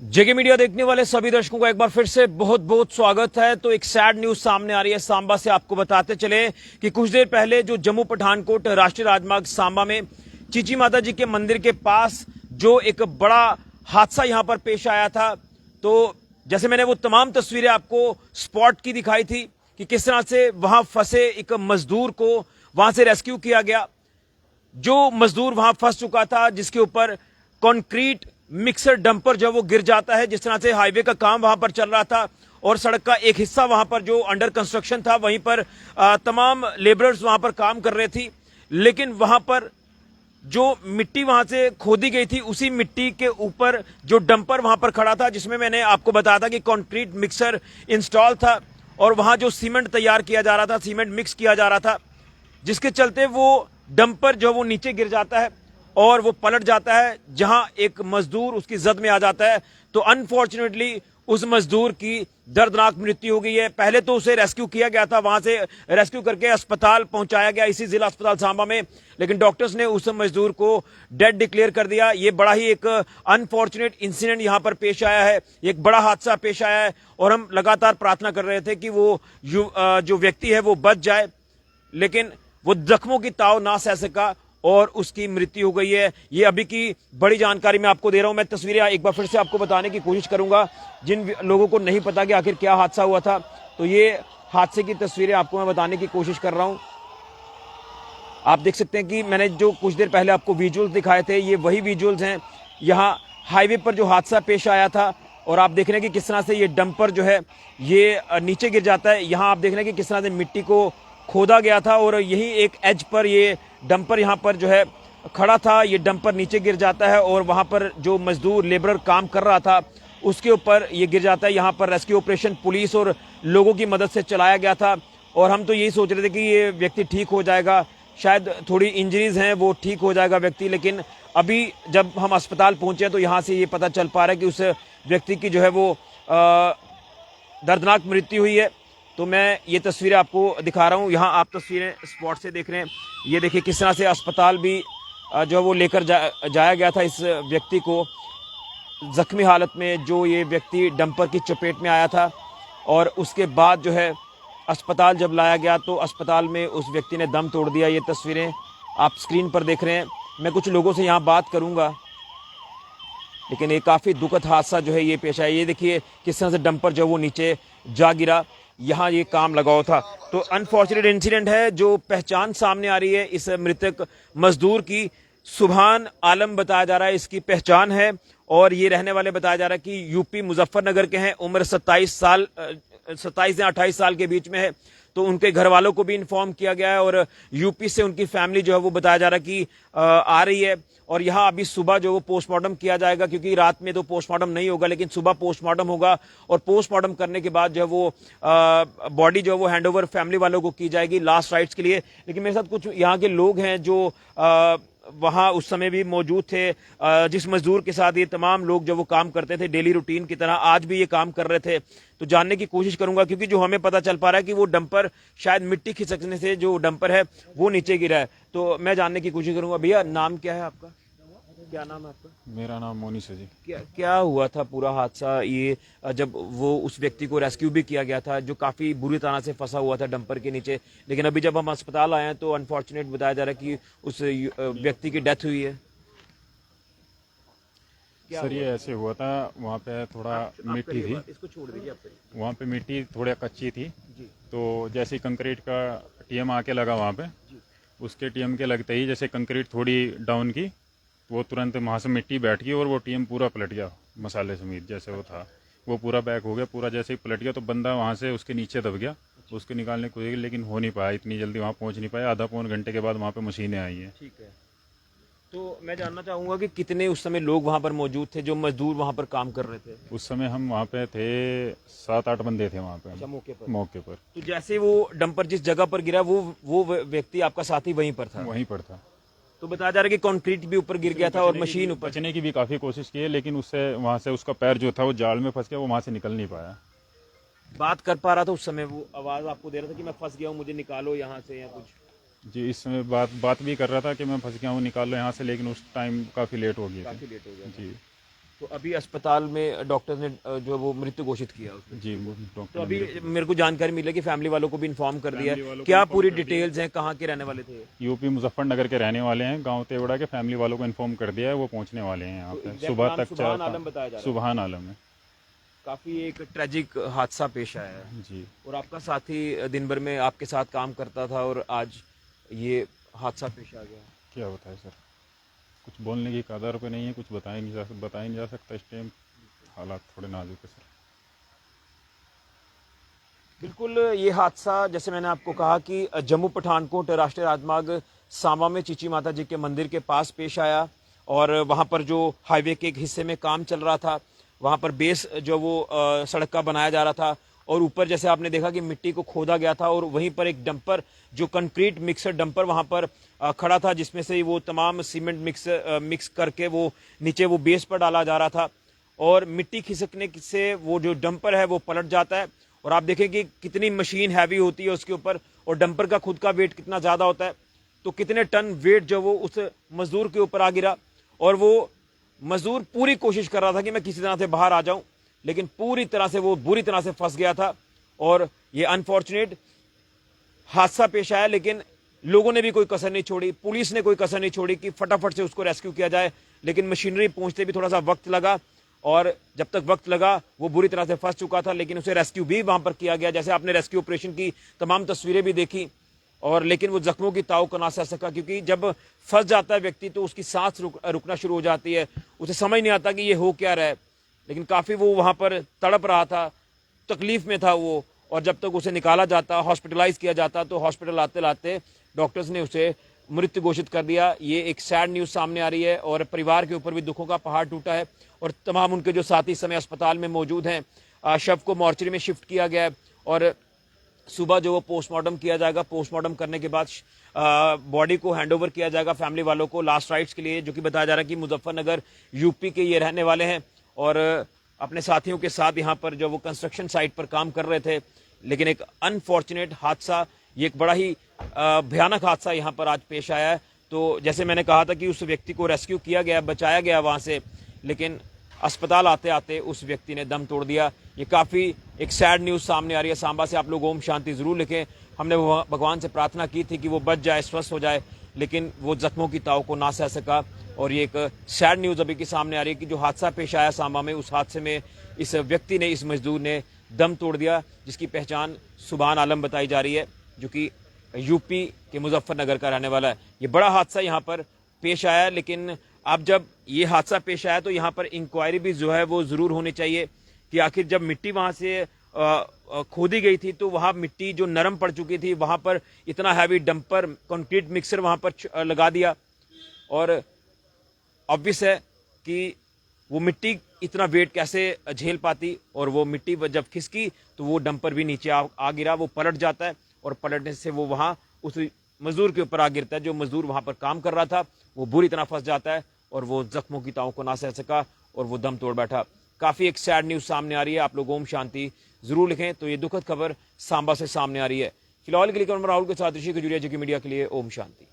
जेके media देखने वाले सभी दर्शकों का एक बार फिर से बहुत बहुत स्वागत है। तो एक सैड न्यूज सामने आ रही है सांबा से। आपको बताते चले कि कुछ देर पहले जो जम्मू पठानकोट राष्ट्रीय राजमार्ग सांबा में चीची माता जी के मंदिर के पास जो एक बड़ा हादसा यहां पर पेश आया था। तो जैसे मैंने वो तमाम तस्वीरें आपको स्पॉट की दिखाई थी कि किस तरह से वहां फंसे एक मजदूर को वहां से रेस्क्यू किया गया। जो मजदूर वहां फंस चुका था, जिसके ऊपर कंक्रीट मिक्सर डंपर जो वो गिर जाता है। जिस तरह से हाईवे का काम वहां पर चल रहा था और सड़क का एक हिस्सा वहां पर जो अंडर कंस्ट्रक्शन था, वहीं पर तमाम लेबरर्स वहां पर काम कर रहे थी। लेकिन वहां पर जो मिट्टी वहां से खोदी गई थी, उसी मिट्टी के ऊपर जो डंपर वहां पर खड़ा था, जिसमें मैंने आपको बताया था कि कंक्रीट मिक्सर इंस्टॉल था और वहां जो सीमेंट तैयार किया जा रहा था, सीमेंट मिक्स किया जा रहा था, जिसके चलते वो डंपर जो वो नीचे गिर जाता है और वो पलट जाता है, जहां एक मजदूर उसकी जद में आ जाता है। तो अनफॉर्चुनेटली उस मजदूर की दर्दनाक मृत्यु हो गई है। पहले तो उसे रेस्क्यू किया गया था, वहां से रेस्क्यू करके अस्पताल पहुंचाया गया, इसी जिला अस्पताल सांबा में, लेकिन डॉक्टर्स ने उस मजदूर को डेड डिक्लेयर कर दिया। ये बड़ा ही एक अनफॉर्चुनेट इंसिडेंट यहां पर पेश आया है, एक बड़ा हादसा पेश आया है और हम लगातार प्रार्थना कर रहे थे कि वो जो व्यक्ति है वो बच जाए, लेकिन वो जख्मों की ताव ना सह सका और उसकी मृत्यु हो गई है। ये अभी की बड़ी जानकारी मैं आपको दे रहा हूं। मैं तस्वीरें एक बार फिर से आपको बताने की कोशिश करूंगा, जिन लोगों को नहीं पता कि आखिर क्या हादसा हुआ था। तो ये हादसे की तस्वीरें आपको मैं बताने की कोशिश कर रहा हूं। आप देख सकते हैं कि मैंने जो कुछ देर पहले आपको विजुअल्स दिखाए थे, ये वही विजुअल्स हैं। यहां हाईवे पर जो हादसा पेश आया था और आप देख रहे हैं कि किस तरह से ये डंपर जो है ये नीचे गिर जाता है। यहां आप देख रहे हैं कि किस तरह से मिट्टी को खोदा गया था और यही एक एज पर ये डंपर यहां पर जो है खड़ा था। ये डंपर नीचे गिर जाता है और वहां पर जो मजदूर लेबरर काम कर रहा था उसके ऊपर ये गिर जाता है। यहां पर रेस्क्यू ऑपरेशन पुलिस और लोगों की मदद से चलाया गया था और हम तो यही सोच रहे थे कि ये व्यक्ति ठीक हो जाएगा, शायद थोड़ी इंजरीज हैं, वो ठीक हो जाएगा व्यक्ति। लेकिन अभी जब हम अस्पताल पहुंचे तो यहां से ये पता चल पा रहा है कि उस व्यक्ति की जो है वो दर्दनाक मृत्यु हुई है। तो मैं ये तस्वीरें आपको दिखा रहा हूँ। यहाँ आप तस्वीरें स्पॉट से देख रहे हैं। ये देखिए किस तरह से अस्पताल भी जो है वो लेकर जाया गया था इस व्यक्ति को, जख्मी हालत में जो ये व्यक्ति डंपर की चपेट में आया था। और उसके बाद जो है अस्पताल जब लाया गया तो अस्पताल में उस व्यक्ति ने दम तोड़ दिया। ये तस्वीरें आप स्क्रीन पर देख रहे हैं। मैं कुछ लोगों से यहाँ बात करूँगा, लेकिन ये काफ़ी दुखद हादसा जो है ये पेश आया। ये देखिए किस तरह से डंपर जो वो नीचे जा गिरा, यहाँ ये काम लगा हुआ था। तो अनफॉर्चुनेट इंसिडेंट है। जो पहचान सामने आ रही है इस मृतक मजदूर की, सुभान आलम बताया जा रहा है इसकी पहचान है और ये रहने वाले बताया जा रहा है कि यूपी मुजफ्फरनगर के हैं। उम्र 27 से 28 साल के बीच में है। तो उनके घर वालों को भी इन्फॉर्म किया गया है और यूपी से उनकी फैमिली जो है वो बताया जा रहा है कि आ रही है। और यहाँ अभी सुबह जो वो पोस्टमार्टम किया जाएगा, क्योंकि रात में तो पोस्टमार्टम नहीं होगा, लेकिन सुबह पोस्टमार्टम होगा और पोस्टमार्टम करने के बाद जो है वो बॉडी जो है वो हैंडओवर फैमिली वालों को की जाएगी लास्ट राइट्स के लिए। लेकिन मेरे साथ कुछ यहाँ के लोग हैं जो वहां उस समय भी मौजूद थे। जिस मजदूर के साथ ये तमाम लोग जो वो काम करते थे डेली रूटीन की तरह, आज भी ये काम कर रहे थे। तो जानने की कोशिश करूंगा, क्योंकि जो हमें पता चल पा रहा है कि वो डंपर शायद मिट्टी खिसकने से जो डंपर है वो नीचे गिरा है। तो मैं जानने की कोशिश करूंगा। भैया नाम क्या है आपका? क्या नाम है आपका? मेरा नाम मोनिश है जी। क्या हुआ था पूरा हादसा ये जब वो उस व्यक्ति को रेस्क्यू भी किया गया था जो काफी बुरी तरह से फंसा हुआ था डंपर के नीचे, लेकिन अभी जब हम अस्पताल आए हैं तो अनफॉर्चुनेट बताया जा रहा है कि उस व्यक्ति की डेथ हुई है। सर ये ऐसे हुआ था, वहाँ पे थोड़ा मिट्टी थी, इसको छोड़ दीजिए आप। वहाँ पे मिट्टी थोड़ा कच्ची थी जी। तो जैसे कंक्रीट का टीएम आके लगा वहाँ पे, उसके टीएम के लगते ही जैसे कंक्रीट थोड़ी डाउन की, वो तुरंत वहाँ से मिट्टी बैठ गई और वो टीएम पूरा पलट गया मसाले समेत। जैसे वो था वो पूरा बैक हो गया, पूरा जैसे ही पलट गया तो बंदा वहाँ से उसके नीचे दब गया। उसके निकालने को लेकिन हो नहीं पाया, इतनी जल्दी वहाँ पहुँच नहीं पाया। आधा पौन घंटे के बाद वहाँ पे मशीनें आई हैं। ठीक है। तो मैं जानना चाहूंगा कि कितने उस समय लोग वहां पर मौजूद थे, जो मजदूर वहां पर काम कर रहे थे? उस समय हम वहाँ पे थे 7-8 बंदे थे वहाँ पे। अच्छा, मौके पर। तो जैसे वो डंपर जिस जगह पर गिरा वो व्यक्ति आपका साथी वहीं पर था? वहीं पर था। तो बताया जा रहा है कि कंक्रीट भी ऊपर गिर गया था और मशीन ऊपर। बचने की भी काफी कोशिश की है, लेकिन उससे वहां से उसका पैर जो था वो जाल में फंस गया, वो वहां से निकल नहीं पाया। बात कर पा रहा था उस समय? वो आवाज आपको दे रहा था कि मैं फंस गया हूँ, मुझे निकालो यहाँ से, या कुछ? जी, इस समय बात भी कर रहा था कि मैं फंस गया हूँ, निकाल लो यहाँ से, लेकिन उस टाइम काफी लेट हो गया। काफी लेट हो गया जी। तो अभी अस्पताल में डॉक्टर ने जो वो मृत्यु घोषित किया उसको। जी वो तो डॉक्टर अभी मेरे को जानकारी मिली कि फैमिली वालों को भी इन्फॉर्म कर दिया फैमिली वालों है। को क्या inform पूरी कर दिया है। डिटेल्स हैं, कहाँ के रहने वाले थे? यूपी मुजफ्फरनगर के रहने वाले हैं, गांव तेवड़ा के। फैमिली वालों को इन्फॉर्म कर दिया है, वो पहुंचने वाले हैं यहाँ तो पे exact सुबह नाम तक। सुबहान आलम बताया जा रहा है। सुबहान आलम है काफी एक ट्रेजिक हादसा पेश आया है जी। और आपका साथी दिन भर में आपके साथ काम करता था और आज ये हादसा पेश आ गया। क्या बताए सर, कुछ बोलने की कदर पे नहीं है, कुछ बताया नहीं जा सकता। इस टाइम हालात थोड़े नाजुक है सर। बिल्कुल, ये हादसा जैसे मैंने आपको कहा कि जम्मू पठानकोट राष्ट्रीय राजमार्ग सांबा में चीची माता जी के मंदिर के पास पेश आया और वहां पर जो हाईवे के एक हिस्से में काम चल रहा था, वहां पर बेस जो वो सड़क का बनाया जा रहा था और ऊपर जैसे आपने देखा कि मिट्टी को खोदा गया था और वहीं पर एक डंपर जो कंक्रीट मिक्सर डंपर वहां पर खड़ा था, जिसमें से वो तमाम सीमेंट मिक्स करके वो नीचे वो बेस पर डाला जा रहा था और मिट्टी खिसकने से वो जो डंपर है वो पलट जाता है और आप देखें कि कितनी मशीन हैवी होती है उसके ऊपर और डंपर का खुद का वेट कितना ज्यादा होता है, तो कितने टन वेट जो वो उस मजदूर के ऊपर आ गिरा और वो मजदूर पूरी कोशिश कर रहा था कि मैं किसी तरह से बाहर आ जाऊं, लेकिन पूरी तरह से वो बुरी तरह से फंस गया था और ये अनफॉर्चुनेट हादसा पेश आया। लेकिन लोगों ने भी कोई कसर नहीं छोड़ी, पुलिस ने कोई कसर नहीं छोड़ी कि फटाफट से उसको रेस्क्यू किया जाए, लेकिन मशीनरी पहुंचते भी थोड़ा सा वक्त लगा और जब तक वक्त लगा वो बुरी तरह से फंस चुका था, लेकिन उसे रेस्क्यू भी वहां पर किया गया। जैसे आपने रेस्क्यू ऑपरेशन की तमाम तस्वीरें भी देखी और लेकिन वो जख्मों की ताव को ना सह सका, क्योंकि जब फंस जाता है व्यक्ति तो उसकी सांस रुकना शुरू हो जाती है, उसे समझ नहीं आता कि ये हो क्या रहा है। लेकिन काफी वो वहां पर तड़प रहा था, तकलीफ में था वो, और जब तक उसे निकाला जाता, हॉस्पिटलाइज किया जाता, तो हॉस्पिटल आते लाते डॉक्टर्स ने उसे मृत्यु घोषित कर दिया। ये एक सैड न्यूज सामने आ रही है और परिवार के ऊपर भी दुखों का पहाड़ टूटा है और तमाम उनके जो साथी इस समय अस्पताल में मौजूद हैं, शव को मॉर्चरी में शिफ्ट किया गया है और सुबह जो वो पोस्टमार्टम किया जाएगा, पोस्टमार्टम करने के बाद बॉडी को हैंडओवर किया जाएगा फैमिली वालों को लास्ट राइट्स के लिए, जो कि बताया जा रहा है कि मुजफ्फरनगर यूपी के ये रहने वाले हैं और अपने साथियों के साथ यहाँ पर जो वो कंस्ट्रक्शन साइट पर काम कर रहे थे। लेकिन एक अनफॉर्चुनेट हादसा, ये एक बड़ा ही भयानक हादसा यहाँ पर आज पेश आया है। तो जैसे मैंने कहा था कि उस व्यक्ति को रेस्क्यू किया गया, बचाया गया वहां से, लेकिन अस्पताल आते आते उस व्यक्ति ने दम तोड़ दिया। ये काफी एक सैड न्यूज सामने आ रही है सांबा से। आप लोग ओम शांति जरूर लिखें। हमने भगवान से प्रार्थना की थी कि वो बच जाए, स्वस्थ हो जाए, लेकिन वो जख्मों की ताव को ना सह सका और ये एक सैड न्यूज अभी की सामने आ रही है कि जो हादसा पेश आया सांबा में, उस हादसे में इस व्यक्ति ने, इस मजदूर ने दम तोड़ दिया, जिसकी पहचान सुबहान आलम बताई जा रही है, जो कि यूपी के मुजफ्फरनगर का रहने वाला है। ये बड़ा हादसा यहाँ पर पेश आया, लेकिन अब जब ये हादसा पेश आया तो यहाँ पर इंक्वायरी भी जो है वो जरूर होनी चाहिए कि आखिर जब मिट्टी वहां से खोदी गई थी तो वहां मिट्टी जो नरम पड़ चुकी थी, वहां पर इतना हैवी डंपर कंक्रीट मिक्सर वहां पर लगा दिया और ऑब्वियस है कि वो मिट्टी इतना वेट कैसे झेल पाती, और वो मिट्टी जब खिसकी तो वो डंपर भी नीचे आ गिरा, वो पलट जाता है और पलटने से वो वहां उस मजदूर के ऊपर आ गिरता है। जो मजदूर वहां पर काम कर रहा था वो बुरी तरह फंस जाता है और वो जख्मों की ताव को ना सह सका और वो दम तोड़ बैठा। काफी एक सैड न्यूज सामने आ रही है। आप लोग ओम शांति जरूर लिखें। तो ये दुखद खबर सांबा से सामने आ रही है। फिलहाल के लिए राहुल के साथ ऋषि खजूरिया जी की मीडिया के लिए ओम शांति।